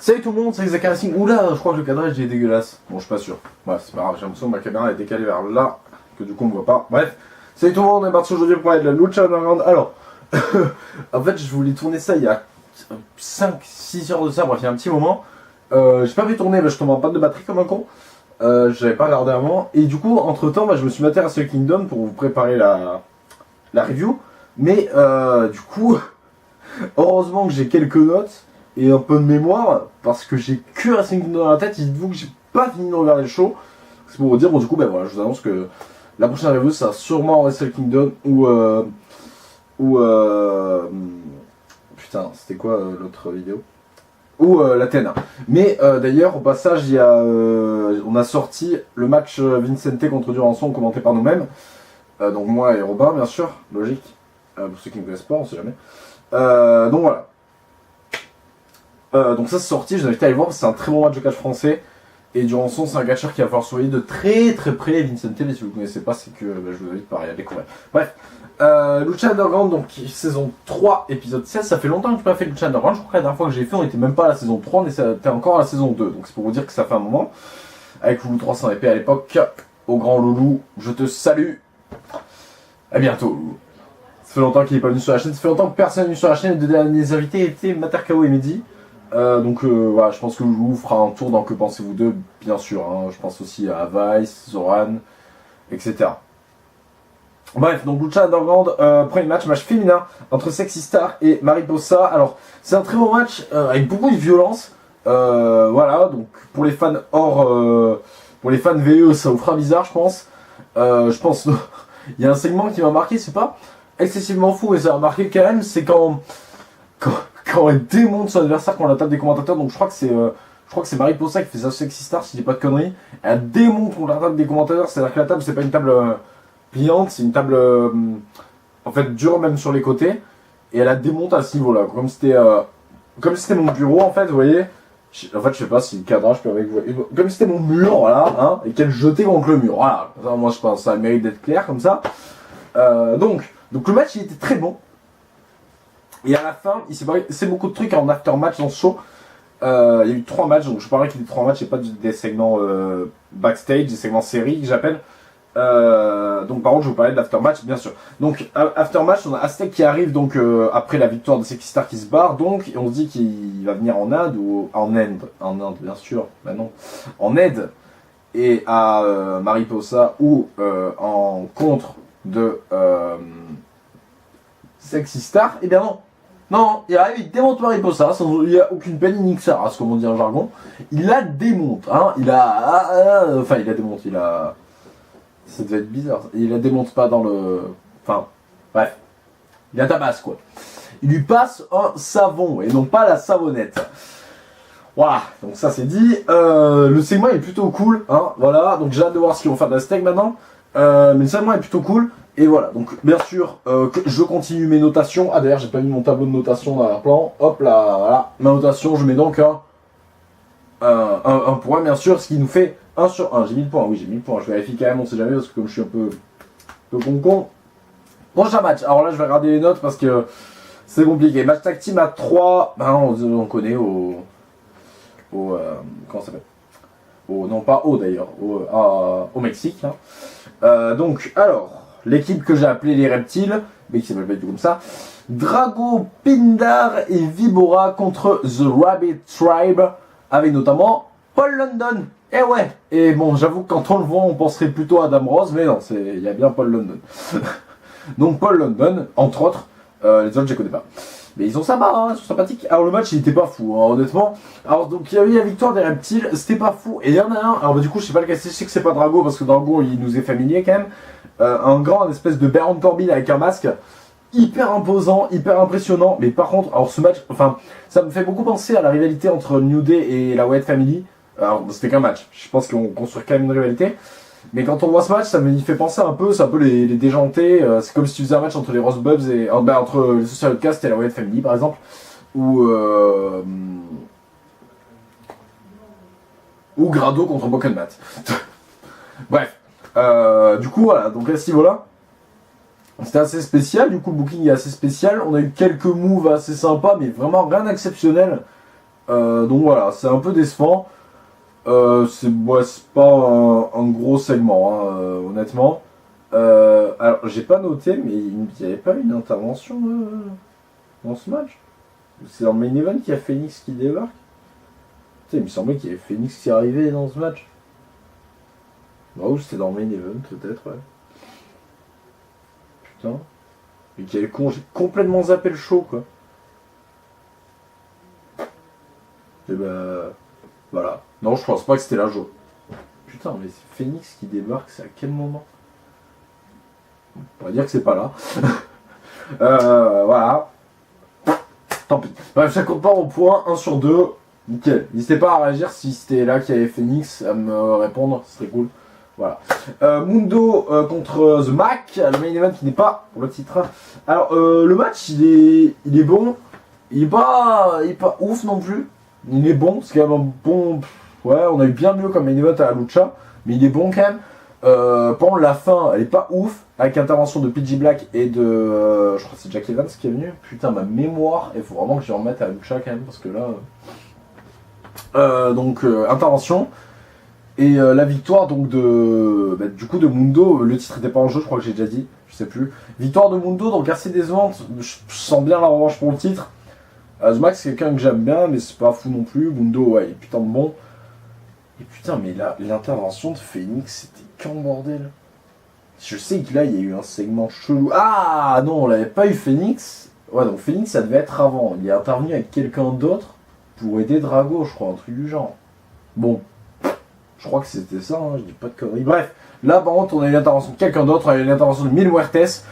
Salut tout le monde, c'est Zachary Singh. Oula, je crois que le cadrage est dégueulasse. Bon, je suis pas sûr. Ouais, c'est pas grave, j'ai l'impression que ma caméra est décalée vers là, que du coup on me voit pas. Bref, salut tout le monde, on est parti aujourd'hui pour parler de la Lucha Underground. Alors, en fait, je voulais tourner ça il y a 5-6 heures de ça, bref, il y a un petit moment. J'ai pas pu tourner, je tombe en panne de batterie comme un con. J'avais pas regardé avant. Et du coup, entre temps, je me suis maté à Wrestle Kingdom pour vous préparer la review. Mais du coup, heureusement que j'ai quelques notes et un peu de mémoire, parce que j'ai que Wrestle Kingdom dans la tête. Dites-vous que j'ai pas fini de regarder le show. C'est pour vous dire, bon, du coup, voilà, je vous annonce que la prochaine review, ça sera sûrement Wrestle Kingdom ou putain, c'était quoi l'autre vidéo? Ou l'Athena. Mais d'ailleurs, au passage, on a sorti le match Vincente contre Durançon commenté par nous-mêmes. Donc moi et Robin, bien sûr, logique. Pour ceux qui ne connaissent pas, on sait jamais. Donc voilà. Donc ça c'est sorti, je vous invite à aller voir, c'est un très bon match de catch français. Et Durançon, c'est un catcheur qui va falloir surveiller de très très près. Vincente, mais si vous ne connaissez pas, c'est que je vous invite pareil à découvrir. Bref. Lucha Underground, donc saison 3, épisode 16, ça fait longtemps que je n'ai pas fait Lucha Underground, je crois que la dernière fois que j'ai fait, on n'était même pas à la saison 3, on était encore à la saison 2, donc c'est pour vous dire que ça fait un moment, avec Loulou 300 épée à l'époque, au grand Loulou, je te salue, à bientôt Loulou. Ça fait longtemps qu'il n'est pas venu sur la chaîne, ça fait longtemps que personne n'est venu sur la chaîne, les deux derniers invités étaient Matarkao et Mehdi, donc voilà, je pense que Loulou fera un tour dans Que pensez-vous d'eux, bien sûr, hein, je pense aussi à Vice, Zoran, etc. Bref, donc Lucha Underground, premier match féminin entre Sexy Star et Mariposa. Alors, c'est un très beau match avec beaucoup de violence. Voilà, donc pour les fans pour les fans VE, ça vous fera bizarre, je pense. Il y a un segment qui m'a marqué, c'est pas excessivement fou, mais ça m'a marqué quand même, c'est quand elle démonte son adversaire quand on la tape des commentateurs. Donc je crois que c'est Mariposa qui fait ça Sexy Star, si je dis pas de conneries. Elle démonte quand on la tape des commentateurs, c'est-à-dire que la table, c'est pas une table pliante, c'est une table en fait dure même sur les côtés, et elle la démonte à ce niveau-là, comme si c'était mon bureau en fait, vous voyez. En fait, je sais pas si le cadrage peut avec vous, comme si c'était mon mur, voilà, hein, et qu'elle jetait contre le mur, voilà. Ça, moi je pense, ça mérite d'être clair comme ça. Donc le match il était très bon, et à la fin, il s'est passé beaucoup de trucs en after-match dans ce show. Il y a eu 3 matchs, donc je parlais qu'il y a eu 3 matchs, et pas des segments backstage, des segments série que j'appelle. Donc par contre je vous parlais de l'aftermatch bien sûr. Donc aftermatch, on a Aztec qui arrive donc après la victoire de Sexy Star qui se barre, donc et on se dit qu'il va venir en Inde ou en Inde bien sûr, bah non, en aide et à Mariposa ou en contre de Sexy Star. Et bien non, il arrive, il démonte Mariposa, il n'y a aucune peine, il nique sa race comme on dit en jargon, il la démonte, hein, il la démonte, ça devait être bizarre. Il la démonte pas dans le... Enfin, bref. Il la tabasse, quoi. Il lui passe un savon, et non pas la savonnette. Voilà, donc ça c'est dit. Le segment est plutôt cool, hein, voilà. Donc j'ai hâte de voir ce qu'ils vont faire d'Aztec maintenant. Mais le segment est plutôt cool. Et voilà, donc bien sûr, je continue mes notations. Ah d'ailleurs, j'ai pas mis mon tableau de notation dans l'arrière-plan. Hop là, voilà. Ma notation, je mets donc un point, bien sûr, ce qui nous fait 1 sur 1. J'ai mis le point, oui, j'ai mis le point. Je vérifie quand même, on sait jamais, parce que comme je suis un peu con. Prochain match. Alors là, je vais regarder les notes parce que c'est compliqué. Match tag team à 3. Ben, on connaît comment ça s'appelle? Non, pas d'ailleurs. Au Mexique. Hein. Donc, alors, l'équipe que j'ai appelée les Reptiles, mais qui s'appelle pas du tout comme ça. Drago, Pindar et Vibora contre The Rabbit Tribe, avec notamment Paul London. Eh ouais. Et bon, j'avoue que quand on le voit, on penserait plutôt à Adam Rose, mais non, il y a bien Paul London. Donc Paul London, entre autres, les autres je les connais pas. Mais ils sont sympas, hein, ils sont sympathiques. Alors le match il était pas fou, hein, honnêtement. Alors donc il y a eu la victoire des Reptiles, c'était pas fou. Et il y en a un, alors du coup je sais pas lequel c'est, je sais que c'est pas Drago, parce que Drago il nous est familier quand même. Un grand espèce de Baron Corbin avec un masque. Hyper imposant, hyper impressionnant, mais par contre, alors ce match, enfin, ça me fait beaucoup penser à la rivalité entre New Day et la Wyatt Family. Alors, c'était qu'un match, je pense qu'on construit quand même une rivalité. Mais quand on voit ce match, ça me fait penser un peu, c'est un peu les déjantés. C'est comme si tu faisais un match entre les Rosebubs et entre les Social Outcasts et la Wyatt Family, par exemple. Ou Grado contre Broken Matt. Bref. Du coup, voilà, donc à ce niveau-là. C'était assez spécial, du coup le booking est assez spécial, on a eu quelques moves assez sympas, mais vraiment rien d'exceptionnel. Donc voilà, c'est un peu décevant. C'est pas un gros segment, hein, honnêtement. Alors, j'ai pas noté, mais il n'y avait pas une intervention dans ce match. C'est dans le main event qu'il y a Phoenix qui débarque. Il me semblait qu'il y avait Phoenix qui arrivait dans ce match. Bah oui, c'était dans le main event, peut-être, ouais. Putain. Et quel con, j'ai complètement zappé le show, quoi. Et bah... Voilà. Non, je pense pas que c'était la joie. Putain, mais c'est Phoenix qui débarque, c'est à quel moment? On va dire que c'est pas là. Voilà. Tant pis. Bref, ça compte pas en point, 1 sur 2. Nickel. N'hésitez pas à réagir si c'était là qu'il y avait Phoenix, à me répondre, ce serait cool. Voilà. Mundo contre The Mac, le main event qui n'est pas pour le titre. Alors, le match, il est bon. Il est pas ouf non plus. Il est bon, c'est quand même un bon... Ouais, on a eu bien mieux comme main event à la lucha, mais il est bon quand même. Pendant la fin, elle est pas ouf, avec l'intervention de PG Black et de... je crois que c'est Jack Evans qui est venu. Putain, ma mémoire, il faut vraiment que je remette à la lucha quand même, parce que là... intervention. Et la victoire donc du coup de Mundo, le titre était pas en jeu, je crois que j'ai déjà dit, je sais plus. Victoire de Mundo, donc assez décevante, je sens bien la revanche pour le titre. The Max c'est quelqu'un que j'aime bien, mais c'est pas fou non plus. Mundo, ouais, il est putain de bon. Et putain, mais là, l'intervention de Phoenix, c'était quand bordel? Je sais que là, il y a eu un segment chelou. Ah non, on l'avait pas eu Phoenix. Ouais, donc Phoenix, ça devait être avant. Il est intervenu avec quelqu'un d'autre pour aider Drago, je crois, un truc du genre. Bon, je crois que c'était ça, hein, je dis pas de conneries. Bref, là, par contre, on a eu l'intervention de quelqu'un d'autre, on a eu l'intervention de Mil Muertes.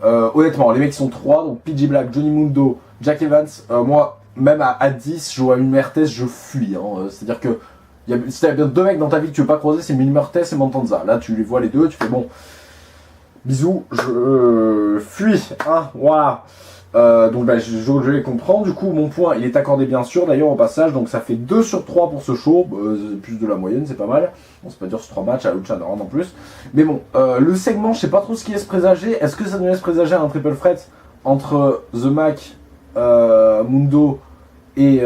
Honnêtement, les mecs sont 3, donc PG Black, Johnny Mundo, Jack Evans. Moi, même à 10, je vois Mil Muertes, je fuis. Hein. C'est-à-dire que si t'as bien 2 mecs dans ta vie que tu veux pas croiser, c'est Mil Muertes et Montanza. Là, tu les vois les deux, tu fais bon. Bisous, je fuis. Hein, voilà. Donc je les comprends, du coup mon point il est accordé bien sûr d'ailleurs au passage, donc ça fait 2 sur 3 pour ce show, plus de la moyenne, c'est pas mal. Bon, c'est pas dur sur 3 matchs, à Lucha en plus. Mais bon, le segment, je sais pas trop ce qui laisse présager. Est-ce que ça nous laisse présager un triple threat entre The Mac, Mundo et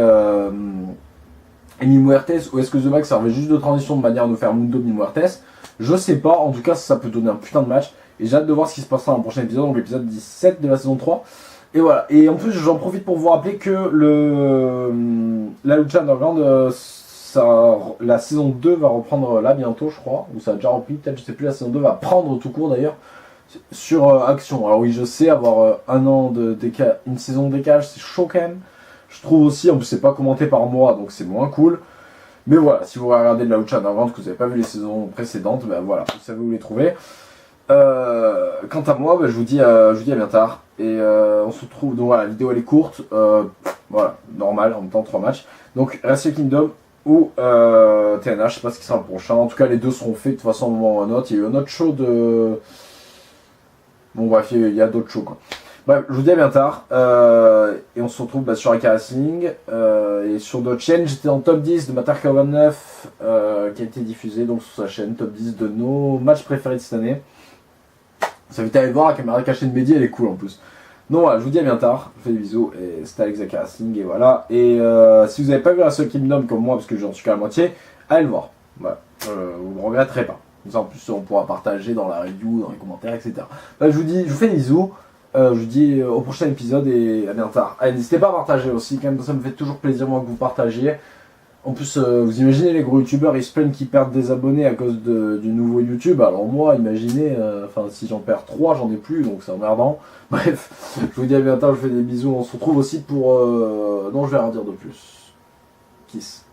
Mil Muertes, ou est-ce que The Mac servait juste de transition de manière de faire Mundo Mil Muertes? Je sais pas, en tout cas ça peut donner un putain de match. Et j'ai hâte de voir ce qui se passera dans le prochain épisode, donc l'épisode 17 de la saison 3. Et voilà, et en plus j'en profite pour vous rappeler que la Lucha Underground, la saison 2 va reprendre là bientôt je crois, ou ça a déjà repris, peut-être je sais plus, la saison 2 va prendre tout court d'ailleurs, sur Action. Alors oui je sais, avoir un an de une saison de décalage c'est chaud quand même, je trouve aussi, en plus c'est pas commenté par moi donc c'est moins cool. Mais voilà, si vous regardez de la Lucha Underground, que vous n'avez pas vu les saisons précédentes, ben voilà, vous savez où les trouver. Quant à moi, je vous dis à bien tard. Et on se retrouve. Donc voilà, la vidéo elle est courte. Voilà, normal, en même temps 3 matchs. Donc Wrestle Kingdom ou TNA, je sais pas ce qui sera le prochain. En tout cas, les deux seront faits de toute façon au moment ou un autre. Il y a eu un autre show de. Bon, bref, il y a d'autres shows quoi. Bref, je vous dis à bien tard. Et on se retrouve sur Aka Wrestling et sur d'autres chaînes. J'étais en top 10 de Matarka 29 qui a été diffusé donc sur sa chaîne. Top 10 de nos matchs préférés de cette année. Ça invite à aller voir, la caméra cachée de Mehdi, elle est cool en plus. Donc voilà, je vous dis à bien tard, je vous fais des bisous, et c'était Alex Aka Wrestling, et voilà. Et si vous n'avez pas vu Wrestle Kingdom comme moi, parce que j'en suis qu'à la moitié, allez le voir. Voilà, vous ne regretterez pas. Comme ça en plus on pourra partager dans la review, dans les commentaires, etc. Bah, je vous fais des bisous, je vous dis au prochain épisode, et à bien tard. Allez, n'hésitez pas à partager aussi, quand même, ça me fait toujours plaisir moi que vous partagiez. En plus, vous imaginez les gros youtubeurs, ils se plaignent qu'ils perdent des abonnés à cause du nouveau YouTube. Alors moi, imaginez, si j'en perds 3, j'en ai plus, donc c'est emmerdant. Bref, je vous dis à bientôt, je vous fais des bisous. On se retrouve aussi pour... non, je vais rien dire de plus. Kiss.